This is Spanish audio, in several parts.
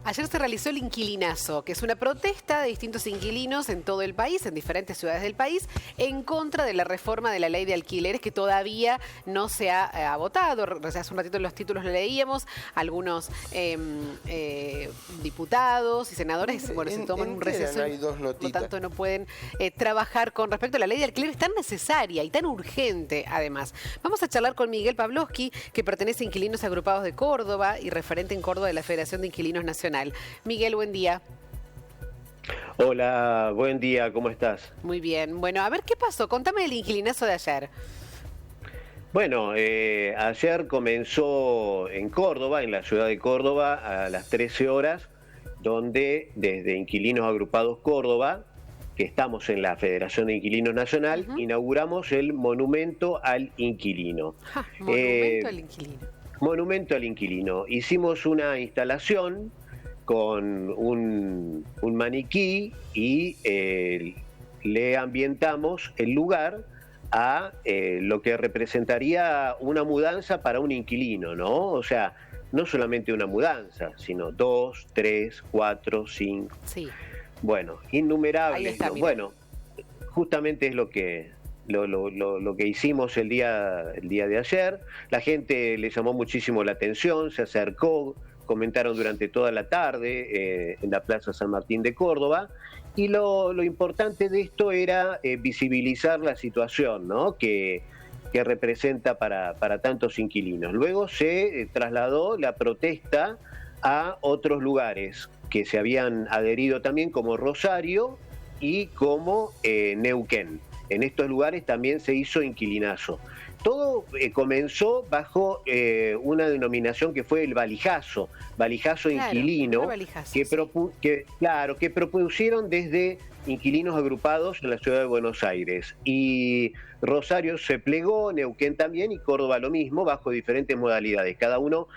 Ayer se realizó el inquilinazo, que es una protesta de distintos inquilinos en todo el país, en diferentes ciudades del país, en contra de la reforma de la ley de alquileres que todavía no se ha votado. Hace un ratito en los títulos lo leíamos, algunos diputados y senadores bueno, se toman un receso, por lo tanto no pueden trabajar con respecto a la ley de alquileres tan necesaria y tan urgente además. Vamos a charlar con Miguel Pavlovsky, que pertenece a Inquilinos Agrupados de Córdoba y referente en Córdoba de la Federación de Inquilinos Nacional. Miguel, buen día. Hola, buen día, ¿cómo estás? Muy bien. Bueno, a ver, ¿qué pasó? Contame el inquilinazo de ayer. Bueno, ayer comenzó en Córdoba, en la ciudad de Córdoba, a las 13 horas, donde desde Inquilinos Agrupados Córdoba, que estamos en la Federación de Inquilinos Nacional, inauguramos el Monumento al Inquilino. Monumento al Inquilino. Monumento al Inquilino. Hicimos una instalación con un maniquí y le ambientamos el lugar a lo que representaría una mudanza para un inquilino, ¿no? O sea, no solamente una mudanza, sino 2, 3, 4, 5. Sí. Bueno, innumerables. Ahí está, bueno, justamente es lo que hicimos el día de ayer. La gente le llamó muchísimo la atención, se acercó, comentaron durante toda la tarde en la Plaza San Martín de Córdoba, y lo importante de esto era visibilizar la situación, ¿no? que representa para tantos inquilinos. Luego se trasladó la protesta a otros lugares que se habían adherido también, como Rosario y como Neuquén. En estos lugares también se hizo inquilinazo. Todo comenzó bajo una denominación que fue el valijazo inquilino, valijazo, que propusieron desde Inquilinos Agrupados en la ciudad de Buenos Aires. Y Rosario se plegó, Neuquén también, y Córdoba lo mismo, bajo diferentes modalidades. Cada uno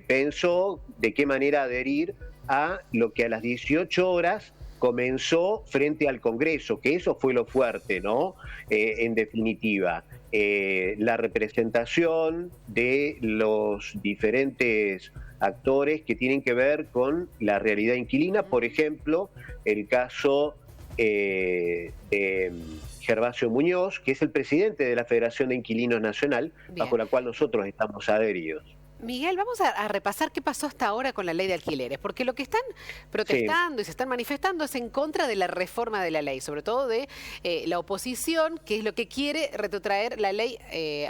pensó de qué manera adherir a lo que a las 18 horas comenzó frente al Congreso, que eso fue lo fuerte, ¿no? En definitiva, la representación de los diferentes actores que tienen que ver con la realidad inquilina, por ejemplo, el caso de Gervasio Muñoz, que es el presidente de la Federación de Inquilinos Nacional, bajo la cual nosotros estamos adheridos. Miguel, vamos a repasar qué pasó hasta ahora con la ley de alquileres, porque lo que están protestando y se están manifestando es en contra de la reforma de la ley, sobre todo de la oposición, que es lo que quiere retrotraer la ley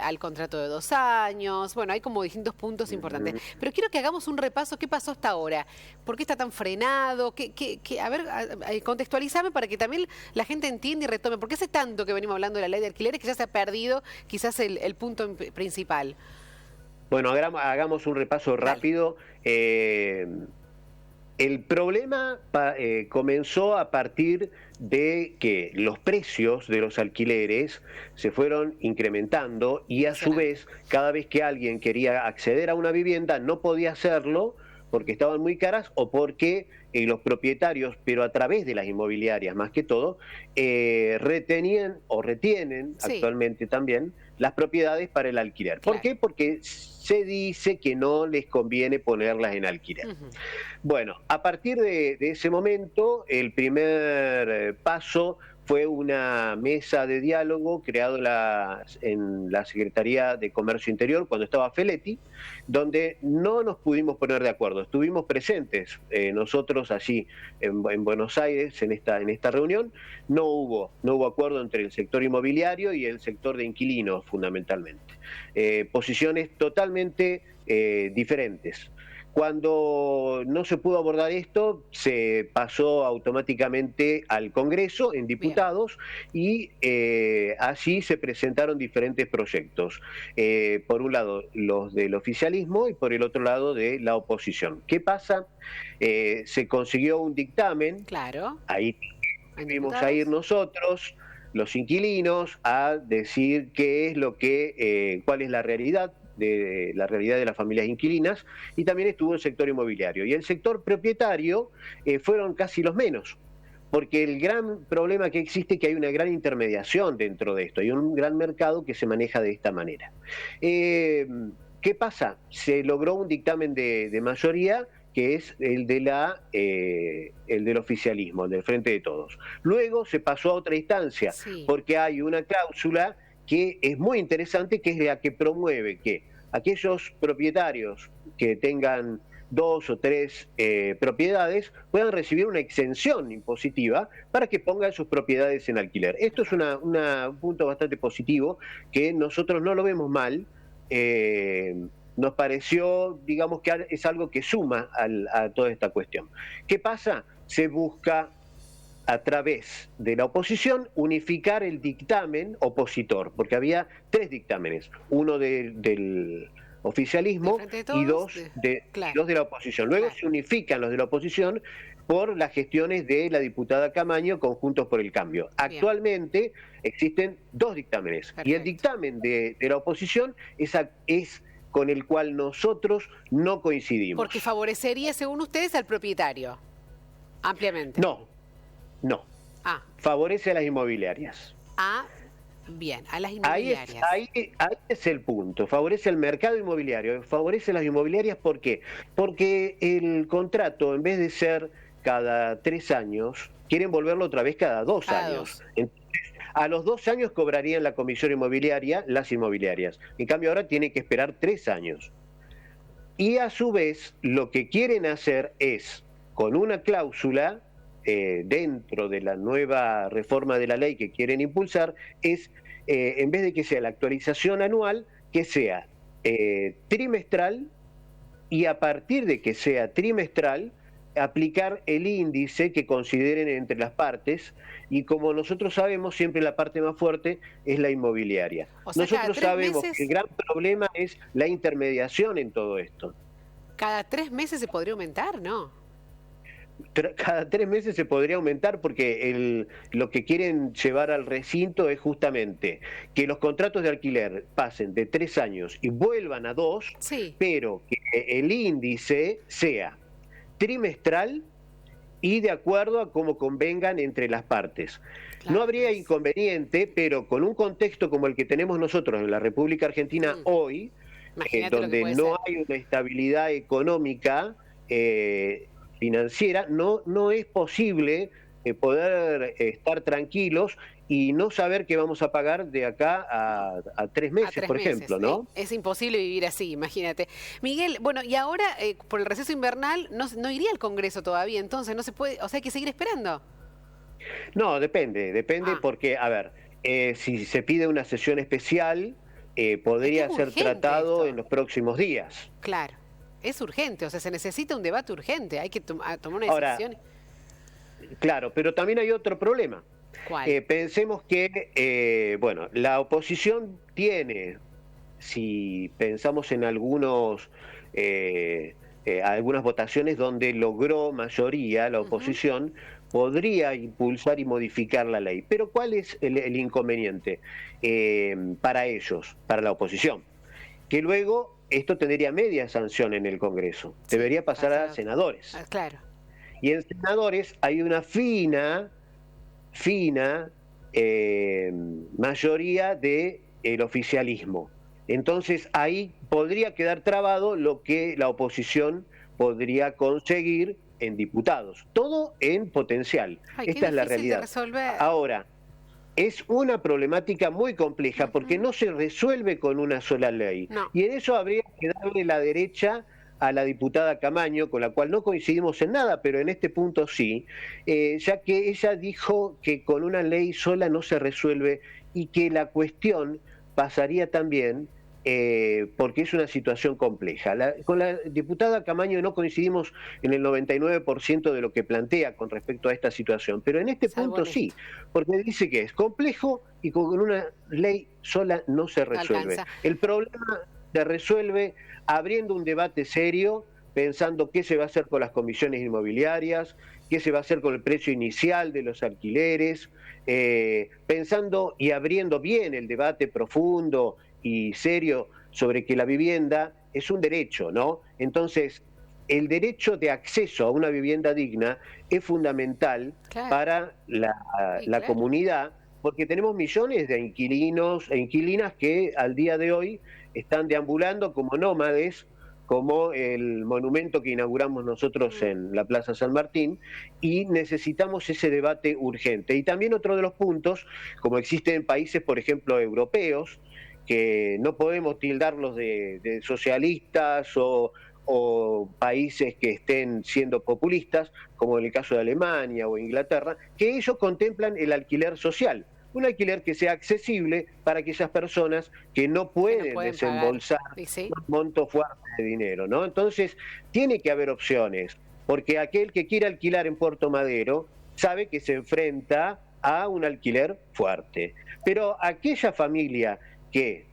al contrato de 2 años. Bueno, hay como distintos puntos importantes. Pero quiero que hagamos un repaso, qué pasó hasta ahora, por qué está tan frenado, a ver, contextualizame para que también la gente entienda y retome, porque hace tanto que venimos hablando de la ley de alquileres que ya se ha perdido quizás el punto principal. Bueno, hagamos un repaso rápido. El problema comenzó a partir de que los precios de los alquileres se fueron incrementando y a su vez, cada vez que alguien quería acceder a una vivienda no podía hacerlo porque estaban muy caras o porque los propietarios, pero a través de las inmobiliarias más que todo, retenían o retienen actualmente también las propiedades para el alquiler. ¿Por qué? Porque se dice que no les conviene ponerlas en alquiler. Bueno, a partir de ese momento, el primer paso fue una mesa de diálogo creada en la Secretaría de Comercio Interior cuando estaba Feletti, donde no nos pudimos poner de acuerdo. Estuvimos presentes nosotros allí en Buenos Aires en esta reunión. No hubo acuerdo entre el sector inmobiliario y el sector de inquilinos fundamentalmente. Posiciones totalmente diferentes. Cuando no se pudo abordar esto, se pasó automáticamente al Congreso en diputados y allí se presentaron diferentes proyectos. Por un lado, los del oficialismo y por el otro lado, de la oposición. ¿Qué pasa? Se consiguió un dictamen. Claro. Ahí tuvimos a ir nosotros, los inquilinos, a decir qué es cuál es la realidad de las familias inquilinas, y también estuvo el sector inmobiliario. Y el sector propietario fueron casi los menos, porque el gran problema que existe es que hay una gran intermediación dentro de esto, hay un gran mercado que se maneja de esta manera. ¿Qué pasa? Se logró un dictamen de mayoría que es el del oficialismo, el del Frente de Todos. Luego se pasó a otra instancia, porque hay una cláusula que es muy interesante, que es la que promueve que aquellos propietarios que tengan 2 o 3 propiedades puedan recibir una exención impositiva para que pongan sus propiedades en alquiler. Esto es un punto bastante positivo, que nosotros no lo vemos mal. Nos pareció, digamos, que es algo que suma a toda esta cuestión. ¿Qué pasa? Se busca, a través de la oposición, unificar el dictamen opositor, porque había 3 dictámenes, uno del oficialismo y dos de la oposición. Luego se unifican los de la oposición por las gestiones de la diputada Camaño con Juntos por el Cambio. Actualmente existen 2 dictámenes. Perfecto. Y el dictamen de la oposición es con el cual nosotros no coincidimos. Porque favorecería, según ustedes, al propietario, ampliamente. No. Favorece a las inmobiliarias. Bien, a las inmobiliarias. Ahí es el punto. Favorece al mercado inmobiliario. Favorece a las inmobiliarias, ¿por qué? Porque el contrato, en vez de ser cada 3 años, quieren volverlo otra vez cada 2 años. Entonces, a los 2 años cobrarían la comisión inmobiliaria las inmobiliarias. En cambio, ahora tienen que esperar 3 años. Y a su vez, lo que quieren hacer es, con una cláusula dentro de la nueva reforma de la ley que quieren impulsar, es, en vez de que sea la actualización anual, que sea trimestral, y a partir de que sea trimestral, aplicar el índice que consideren entre las partes, y como nosotros sabemos, siempre la parte más fuerte es la inmobiliaria. O sea, nosotros sabemos que el gran problema es la intermediación en todo esto. ¿Cada 3 meses se podría aumentar? No. Cada 3 meses se podría aumentar, porque lo que quieren llevar al recinto es justamente que los contratos de alquiler pasen de 3 años y vuelvan a 2, pero que el índice sea trimestral y de acuerdo a cómo convengan entre las partes. No habría inconveniente, pero con un contexto como el que tenemos nosotros en la República Argentina hoy, donde no hay una estabilidad económica financiera, no es posible poder estar tranquilos y no saber qué vamos a pagar de acá a 3 meses, por ejemplo, ¿no? Es imposible vivir así, imagínate. Miguel, bueno, y ahora por el receso invernal no iría al Congreso todavía, entonces no se puede, o sea, hay que seguir esperando. No, depende porque, a ver, si se pide una sesión especial, podría ser tratado en los próximos días. Claro. Es urgente, o sea, se necesita un debate urgente, hay que tomar una decisión. Claro, pero también hay otro problema. ¿Cuál? Pensemos que, la oposición tiene, si pensamos en algunas votaciones donde logró mayoría la oposición, podría impulsar y modificar la ley. Pero ¿cuál es el inconveniente para ellos, para la oposición? Que luego esto tendría media sanción en el Congreso. Debería pasar a senadores. Claro. Y en senadores hay una fina mayoría del oficialismo. Entonces ahí podría quedar trabado lo que la oposición podría conseguir en diputados. Todo en potencial. Esta es la realidad. Ahora, es una problemática muy compleja porque no se resuelve con una sola ley. Y en eso habría que darle la derecha a la diputada Camaño, con la cual no coincidimos en nada, pero en este punto sí, ya que ella dijo que con una ley sola no se resuelve y que la cuestión pasaría también porque es una situación compleja. Con la diputada Camaño no coincidimos en el 99% de lo que plantea con respecto a esta situación, pero en este punto sí, porque dice que es complejo y con una ley sola no se resuelve. El problema se resuelve abriendo un debate serio, pensando qué se va a hacer con las comisiones inmobiliarias, qué se va a hacer con el precio inicial de los alquileres, pensando y abriendo bien el debate profundo y serio sobre que la vivienda es un derecho, ¿no? Entonces, el derecho de acceso a una vivienda digna es fundamental para la comunidad, porque tenemos millones de inquilinos e inquilinas que al día de hoy están deambulando como nómades como el monumento que inauguramos nosotros en la Plaza San Martín, y necesitamos ese debate urgente. Y también otro de los puntos, como existen en países, por ejemplo, europeos, que no podemos tildarlos de socialistas o países que estén siendo populistas, como en el caso de Alemania o Inglaterra, que ellos contemplan el alquiler social. Un alquiler que sea accesible para aquellas personas que no pueden desembolsar un monto fuerte de dinero, ¿no? Entonces, tiene que haber opciones, porque aquel que quiere alquilar en Puerto Madero sabe que se enfrenta a un alquiler fuerte. Pero aquella familia que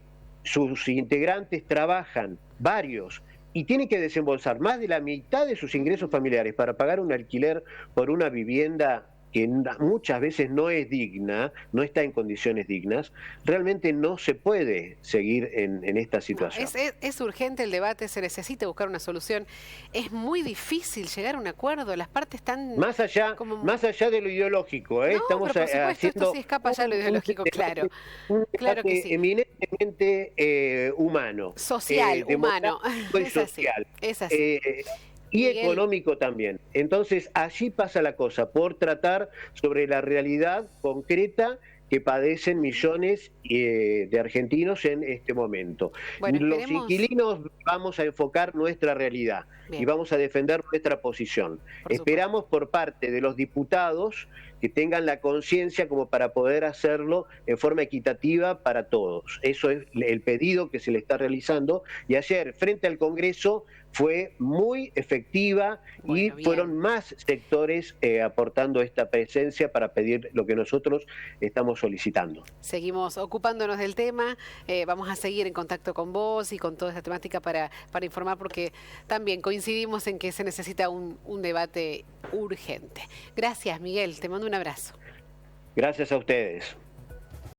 sus integrantes trabajan, varios, y tienen que desembolsar más de la mitad de sus ingresos familiares para pagar un alquiler por una vivienda que muchas veces no es digna, no está en condiciones dignas, realmente no se puede seguir en esta situación. No, es urgente el debate, se necesita buscar una solución. Es muy difícil llegar a un acuerdo, las partes están... Más allá de lo ideológico, no, estamos pero por supuesto, haciendo... esto sí escapa ya de lo ideológico, claro. Claro que sí. Eminentemente humano. Social, humano. Y social. Es así. Y económico también. Entonces, allí pasa la cosa, por tratar sobre la realidad concreta que padecen millones de argentinos en este momento. Bueno, los inquilinos vamos a enfocar nuestra realidad y vamos a defender nuestra posición. Esperamos por parte de los diputados que tengan la conciencia como para poder hacerlo en forma equitativa para todos. Eso es el pedido que se le está realizando, y ayer frente al Congreso fue muy efectiva y fueron más sectores aportando esta presencia para pedir lo que nosotros estamos solicitando. Seguimos ocupándonos del tema, vamos a seguir en contacto con vos y con toda esta temática para informar, porque también coincidimos en que se necesita un debate urgente. Gracias, Miguel, te mando un abrazo. Gracias a ustedes.